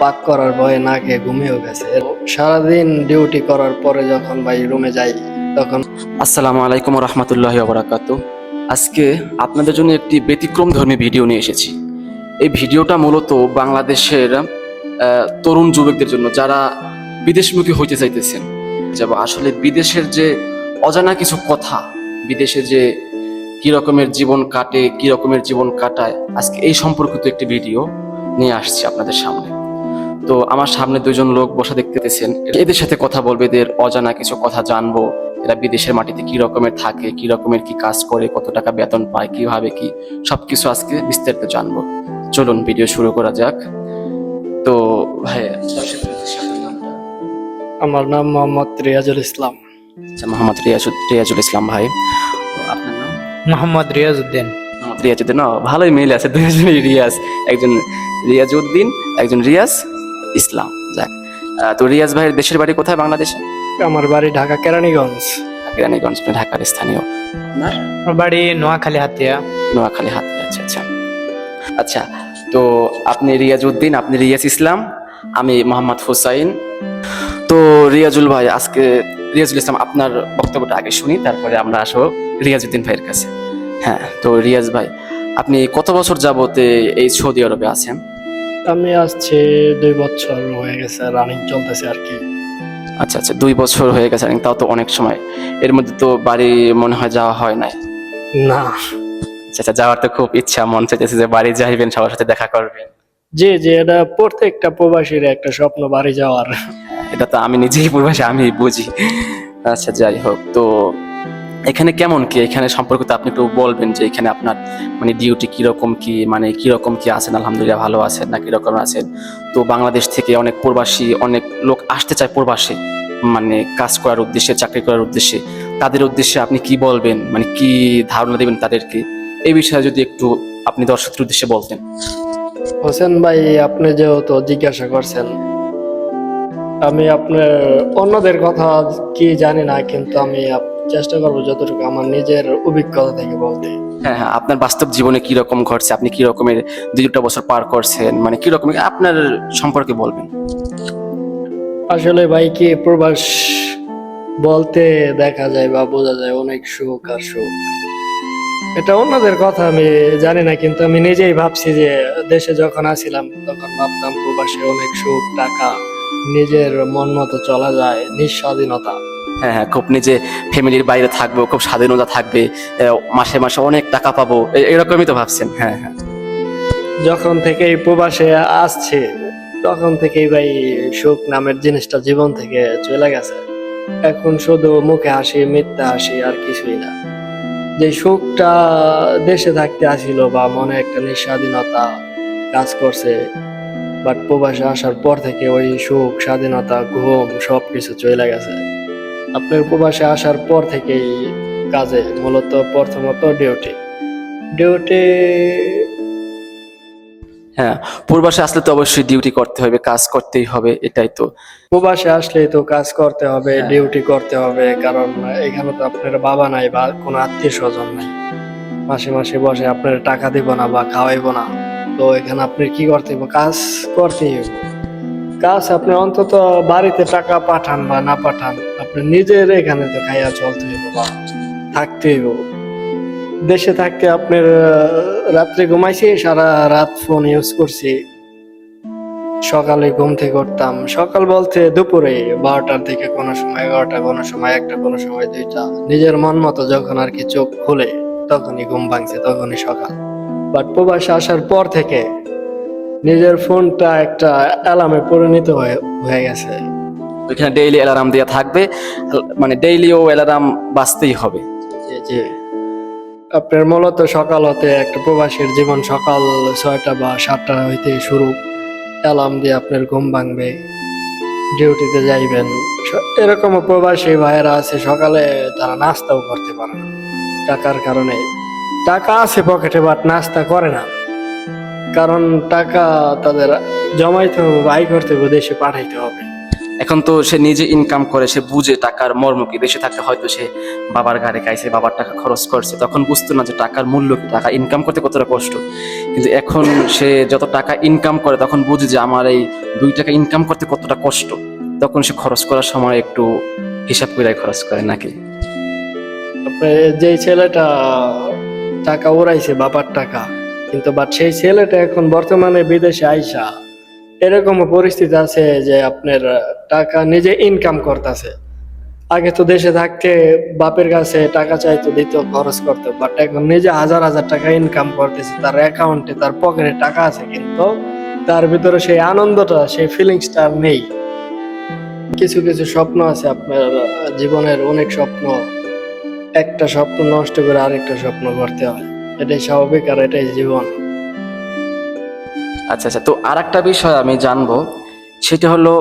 পাক করার ভয়ে না খেয়ে ঘুমিয়েও গেছে। সারাদিন ডিউটি করার পরে যখন ভাই রুমে যাই তখন আসসালামু আলাইকুম রহমতুল্লাহি ওয়া আজকে আপনাদের জন্য একটি ব্যতিক্রম ধর্মী ভিডিও নিয়ে এসেছি। এই ভিডিওটা মূলত বাংলাদেশের তরুণ যুবকদের জন্য, যারা বিদেশমুখী হইতে চাইতেছেন। যাব আসলে বিদেশের যে অজানা কিছু কথা, বিদেশে যে কি রকমের জীবন কাটে, কি রকমের জীবন কাটায়, আজকে এই সম্পর্কিত একটি ভিডিও নিয়ে আসছি আপনাদের সামনে। তো আমার সামনে দুজন লোক বসা দেখতেছেন, এদের সাথে কথা বলবে, এদের অজানা কিছু কথা জানবো। এরা বিদেশের মাটিতে কি রকমের থাকে, কি রকমের কি কাজ করে, কত টাকা বেতন পায়, কিভাবে কি, সবকিছু আজকে বিস্তারিত জানবো। চলুন ভিডিও শুরু করা যাক। তো ভাই, আমার নাম মোহাম্মদ রিয়াজুল ইসলাম। আচ্ছা, মোহাম্মদ রিয়াজুল ইসলাম ভাই। আপনার নাম? মোহাম্মদ রিয়াজউদ্দিন। মোহাম্মদ রিয়াজউদ্দিন। ভালোই মিল আছে, দুজনই রিয়াজ। একজন রিয়াজউদ্দিন, একজন রিয়াজ ইসলাম। যাক, তো রিয়াজ ভাইয়ের দেশের বাড়ি কোথায় বাংলাদেশে? আমার বাড়ি ঢাকা কেরানীগঞ্জ। কেরানীগঞ্জ, ঢাকার স্থানীয়। আপনার? আমার বাড়ি নোয়াখালী হাতিয়া। নোয়াখালী হাতিয়া। আচ্ছা আচ্ছা আচ্ছা। তো আপনি রিয়াজউদ্দিন, আপনি রিয়াজ ইসলাম, আমি মোহাম্মদ হুসাইন। তো রিয়াজুল ভাই, আজকে রিয়াজুল ইসলাম আপনার বক্তব্যটা আগে শুনি, তারপরে আমরা আসবো রিয়াজউদ্দিন ভাইয়ের কাছে। হ্যাঁ, তো রিয়াজ ভাই, আপনি কত বছর যাবতে এই সৌদি আরবে আছেন? আমি আসছি 2 বছর হয়ে গেছে, রানিং চলতেছে আর কি। আচ্ছা আচ্ছা, 2 বছর হয়ে গেছে, তাও তো অনেক সময়। এর মধ্যে তো বাড়ি মনে হয় যাওয়া হয় নাই? না। আচ্ছা আচ্ছা, যাওয়ার তো খুব ইচ্ছা, মন চাইতেছে যে বাড়ি যাইবেন, সবার সাথে দেখা করবেন। জি জি, এটা প্রত্যেকটা প্রবাসীর একটা স্বপ্ন, বাড়ি যাওয়ার। এটা তো আমি নিজেই প্রবাসী, আমি বুঝি। আচ্ছা, যাই হোক, তো এখানে কেমন কি, এখানে সম্পর্কে আপনি একটু বলবেন যে এখানে আপনার মানে ডিউটি কিরকম কি, মানে কিরকম কি আছেন? আলহামদুলিল্লাহ ভালো আছেন না কিরকম আছেন? তো বাংলাদেশ থেকে অনেক প্রবাসী, অনেক লোক আসতে চায় প্রবাসে, মানে কাজ করার উদ্দেশ্যে, চাকরি করার উদ্দেশ্যে। তাদের উদ্দেশ্যে আপনি কি বলবেন, মানে কি ধারণা দেবেন তাদেরকে? এই বিষয়ে যদি একটু আপনি দর্শকদের উদ্দেশ্যে বলতেন। হোসেন ভাই, আপনি যেহেতু জিজ্ঞাসা করছেন, আমি আপনার অন্যদের কথা কি জানি না, কিন্তু আমি চেষ্টা করবো যতটুকু আমার নিজের অভিজ্ঞতা থেকে বলতে। হ্যাঁ হ্যাঁ, আপনার বাস্তব জীবনে কি রকম ঘটছে, আপনি কি রকমের 2টা বছর পার করছেন, মানে কি রকম আপনার সম্পর্কে বলবেন। আসলে ভাই, কি প্রবাস বলতে দেখা যায় বা বোঝা যায় অনেক সুখ আর সুখ। এটা অন্যদের কথা আমি জানি না, কিন্তু আমি নিজেই ভাবছি যে দেশে যখন আসিলাম তখন ভাবতাম প্রবাসে অনেক সুখ, টাকা, নিজের মন মতো চলা যায়, নিঃস্বাধীনতা। হ্যাঁ হ্যাঁ, খুব নিজে ফ্যামিলির বাইরে থাকবো, খুব স্বাধীনতা থাকবে, মাসে মাসে অনেক টাকা পাবো, এরকমই তো ভাবছেন? হ্যাঁ হ্যাঁ। যখন থেকে এই প্রবাসে আসছে তখন থেকেই ভাই সুখ নামের জিনিসটা জীবন থেকে চলে গেছে। এখন শুধু মুখে হাসি, মিথ্যা হাসি, আর কিছুই না। যে সুখটা দেশে থাকতে আসিল বা মনে একটা নিঃস্বাধীনতা কাজ করছে, বাট প্রবাসে আসার পর থেকে ওই সুখ, স্বাধীনতা, ঘুম সবকিছু চলে গেছে। আপনার প্রবাসে আসার পর থেকেই কাজে মূলত প্রথমত ডিউটি ডিউটি হ্যাঁ, পূর্বাসে আসলে তো অবশ্যই ডিউটি করতে হবে, কাজ করতেই হবে, এটাই তো। প্রবাসে আসলেই তো কাজ করতে হবে, ডিউটি করতে হবে, কারণ এখানে তো আপনার বাবা নাই বা কোনো আত্মীয় স্বজন নাই মাসে মাসে বসে আপনার টাকা দিব না বা খাওয়াইবো না। তো এখানে আপনি কি করতে হবে? কাজ করতেই হবে। কাজ আপনি অন্তত বাড়িতে টাকা পাঠান বা না পাঠান, আপনি নিজের এখানে তো খাইয়া চলতে হইব বা থাকতে হইব। দেশে থাকতে আপনার রাত্রে ঘুমাইছি, সারা রাত ফোন ইউজ করছি, সকালে ঘুম থেকে উঠতাম, সকাল বলতে দুপুরে 12টার দিকে, কোনো সময় 11টা, কোনো সময় 1টা, কোনো সময় 2টা, নিজের মন মতো যখন আর কি চোখ খুলে তখনই ঘুম ভাঙছে, তখনই সকাল। বাট প্রবাসে আসার পর থেকে নিজের ফোনটা একটা অ্যালার্মে পরিণত হয়ে গেছে। ওইখানে ডেইলি অ্যালার্ম দেওয়া থাকবে, মানে ডেইলিও অ্যালার্ম বাজতেই হবে। যে আপনার মূলত সকাল হতে একটা প্রবাসীর জীবন সকাল 6টা বা 7টা হইতে শুরু। অ্যালার্ম দিয়ে আপনার ঘুম ভাঙবে, ডিউটিতে যাইবেন। এরকম প্রবাসী ভাইয়েরা আছে সকালে তারা নাস্তাও করতে পারে না টাকার কারণে। টাকা আছে পকেটে, বাট নাস্তা করে না, কারণ টাকা তাদের জমাইতে হবে, আয় করতে হবে, দেশে পাঠাইতে হবে। এখন তো সে নিজে ইনকাম করে, সে বুঝে টাকার মর্ম কি। দেশে থাকতে হয়তো সে বাবার গাড়ি খাইছে, বাবার টাকা খরচ করছে, তখন বুঝতো না যে টাকার মূল্য কি, টাকা ইনকাম করতে কতটা কষ্ট। কিন্তু এখন সে যত টাকা ইনকাম করে তখন বুঝে যে আমার এই 2 টাকা ইনকাম করতে কতটা কষ্ট, তখন সে খরচ করার সময় একটু হিসাব করে খরচ করে নাকি। আপনি যেই ছেলেটা টাকা উড়াইছে বাবার টাকা, কিন্তু বাট সেই ছেলেটা এখন বর্তমানে বিদেশে আইসা এরকম পরিস্থিতি আছে যে আপনার টাকা নিজে ইনকাম করতেছে। আগে তো দেশে থাকতে বাপের কাছে টাকা চাইতো, দিত, খরচ করতো, বাট এখন নিজে হাজার হাজার টাকা ইনকাম করতেছে, তার অ্যাকাউন্টে তার পকেটে টাকা আছে, কিন্তু তার ভিতরে সেই আনন্দটা, সেই ফিলিংসটা আর নেই। কিছু কিছু স্বপ্ন আছে আপনার জীবনের, অনেক স্বপ্ন, একটা স্বপ্ন নষ্ট করে আরেকটা স্বপ্ন করতে হয়, এটাই স্বাভাবিক আর এটাই জীবন। আচ্ছা আচ্ছা, তো আর একটা বিষয় আমি জানবো, সেটা হলো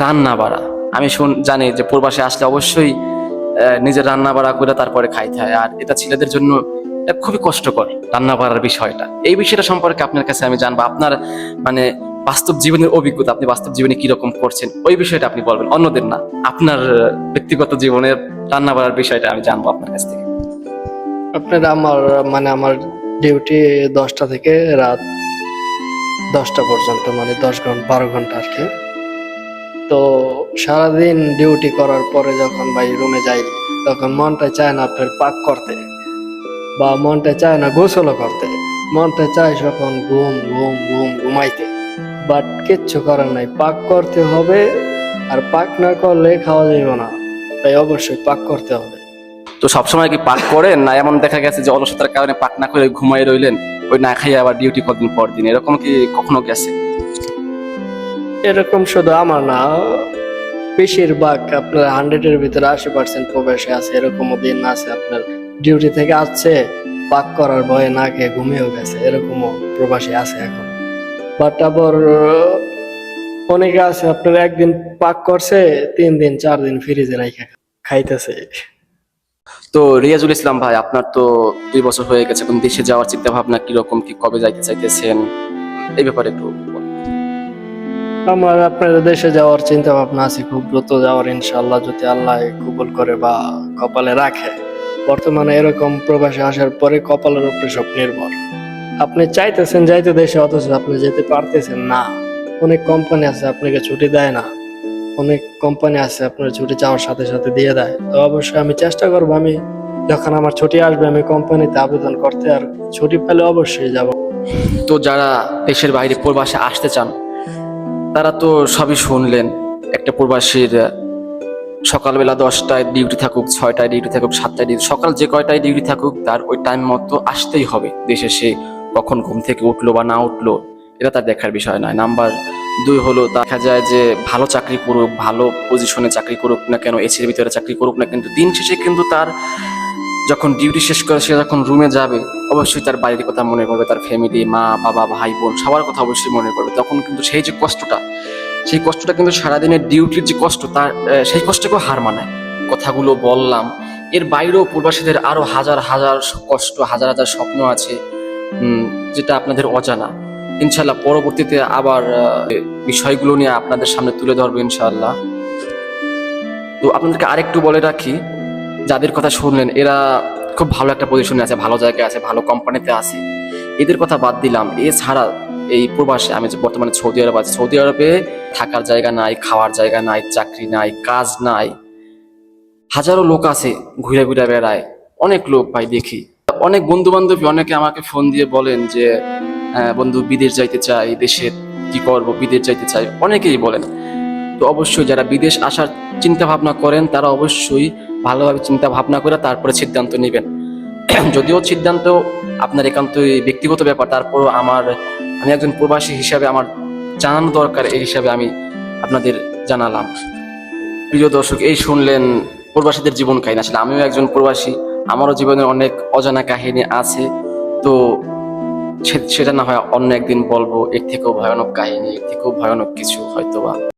রান্না বাড়া। আমি জানি যে প্রবাসে আসলে অবশ্যই নিজের রান্না বাড়া করে তারপরে খাইতে হয়, আর এটা ছেলেদের জন্য খুবই কষ্টকর রান্না বাড়ার বিষয়টা। এই বিষয়টা সম্পর্কে আপনার কাছে আমি জানবো, আপনার মানে বাস্তব জীবনের অভিজ্ঞতা, আপনি বাস্তব জীবনে কিরকম করছেন ওই বিষয়টা আপনি বলবেন, অন্যদের না, আপনার ব্যক্তিগত জীবনের রান্না বাড়ার বিষয়টা আমি জানবো আপনার কাছ থেকে। আপনার আমার ডিউটি 10টা থেকে রাত 10টা পর্যন্ত, মানে 10 ঘন্টা 12 ঘন্টা আর কি। তো সারাদিন ডিউটি করার পরে যখন ভাই রুমে যাই, তখন মনটা চায় না আপনার পাক করতে, বা মনটা চায় না গোসলও করতে, মনটা চায় যখন ঘুম ঘুম ঘুম ঘুমাইতে। বাট কিচ্ছু করার নাই, পাক করতে হবে, আর পাক না করলে খাওয়া যাবে না, তাই অবশ্যই পাক করতে হবে। তো সবসময় কি পাক করেন, না এমন দেখা গেছে যে অলসতার কারণে পাক না করে ঘুমাই রইলেন, ওই না খাইয়ে আবার ডিউটি কদিন পর দিন, এরকম কি কখনো গেছে? এরকম শুধু আমার না, বেশিরভাগ আপনার 100-এর ভিতরে 80% প্রবাসী আছে, এরকমও দিন আছে আপনার ডিউটি থেকে আসছে, পাক করার ভয়ে না খেয়ে ঘুমিয়েও গেছে, এরকমও প্রবাসী আছে এখন। বাট আবার অনেকে আছে আপনার একদিন পাক করছে, 3 দিন 4 দিন ফ্রিজে রাইখা খাইতেছে। তো রিয়াজুল ইসলাম ভাই, আপনার তো 2 বছর হয়ে গেছে, এখন দেশে যাওয়ার চিন্তা ভাবনা কিরকম, কি কবে যাইতে চাইতেছেন, এই ব্যাপারে একটু বলুন। আমার আপনার দেশে যাওয়ার চিন্তা ভাবনা আছে, খুব দ্রুত যাওয়ার ইনশাআল্লাহ, যদি আল্লাহ কবুল করে বা কপালে রাখে। বর্তমানে এরকম প্রবাসে আসার পরে কপালের উপরে সব নির্ভর। আপনি চাইতেছেন যাইতে দেশে, অথচ আপনি যেতে পারতেছেন না। অনেক কোম্পানি আছে আপনাকে ছুটি দেয় না, অনেক কোম্পানি আছে আপনার ছুটি চাওয়ার সাথে সাথে দিয়ে দেয়। তো অবশ্যই আমি চেষ্টা করবো, আমি যখন আমার ছুটি আসবে আমি কোম্পানিতে আবেদন করতে, আর ছুটি পেলে অবশ্যই যাব। তো যারা দেশের বাইরে প্রবাসে আসতে চান তারা তো সবই শুনলেন, একটা প্রবাসীর সকালবেলা 10টায় ডিউটি থাকুক, 6টায় ডিউটি থাকুক, 7টায় ডিউটি, সকাল যে কয়টায় ডিউটি থাকুক তার ওই টাইম মতো আসতেই হবে দেশে। সে কখন ঘুম থেকে উঠলো বা না উঠলো এটা তার দেখার বিষয় নয়। নাম্বার 2 হলো, দেখা যায় যে ভালো চাকরি করুক, ভালো পজিশনে চাকরি করুক না কেন, এসির ভিতরে চাকরি করুক না, কিন্তু দিন শেষে কিন্তু তার যখন ডিউটি শেষ করে সে যখন রুমে যাবে, অবশ্যই তার বাড়ির কথা মনে করবে, তার ফ্যামিলি, মা বাবা ভাই বোন সবার কথা অবশ্যই মনে করবে। তখন কিন্তু সেই যে কষ্টটা, সেই কষ্টটা কিন্তু সারাদিনের ডিউটির যে কষ্ট, তার সেই কষ্টকেও হার মানায়। কথাগুলো বললাম, এর বাইরেও প্রবাসীদের আরো হাজার হাজার কষ্ট, হাজার হাজার স্বপ্ন আছে, যেটা আপনাদের অজানা। ইনশাল্লাহ পরবর্তীতে আবার বিষয়গুলো নিয়ে আপনাদের সামনে তুলে ধরবো ইনশাআল্লাহ। তো আপনাদেরকে আরেকটু বলে রাখি, যাদের কথা শুনলেন এরা খুব ভালো একটা পজিশনে আছে, ভালো জায়গায় আছে, ভালো কোম্পানিতে আছে, এদের কথা বাদ দিলাম। এছাড়া এই প্রবাসে, আমি যে বর্তমানে সৌদি আরব আছি, সৌদি আরবে থাকার জায়গা নাই, খাওয়ার জায়গা নাই, চাকরি নাই, কাজ নাই, হাজারো লোক আছে ঘুরে ঘুরে বেড়ায়, অনেক লোক ভাই দেখি। অনেক বন্ধু বান্ধবী অনেকে আমাকে ফোন দিয়ে বলেন যে বন্ধু বিদেশ যাইতে চাই, দেশে কি করব, বিদেশ যাইতে চাই, অনেকেই বলেন। তো অবশ্যই যারা বিদেশ আসার চিন্তা ভাবনা করেন তারা অবশ্যই ভালোভাবে চিন্তা ভাবনা করে তারপরে সিদ্ধান্ত নেবেন। যদিও সিদ্ধান্ত আপনার একান্তই ব্যক্তিগত ব্যাপার, তারপরও আমি একজন প্রবাসী হিসাবে আমার জানানো দরকার, এই হিসাবে আমি আপনাদের জানালাম। প্রিয় দর্শক, এই শুনলেন প্রবাসীদের জীবন কাহিনী। আসলে আমিও একজন প্রবাসী, আমারও জীবনে অনেক অজানা কাহিনী আছে। তো সেটা না হয় অন্য একদিন বলবো, এর থেকেও ভয়ানক কাহিনী, এর থেকেও ভয়ানক কিছু হয়তোবা।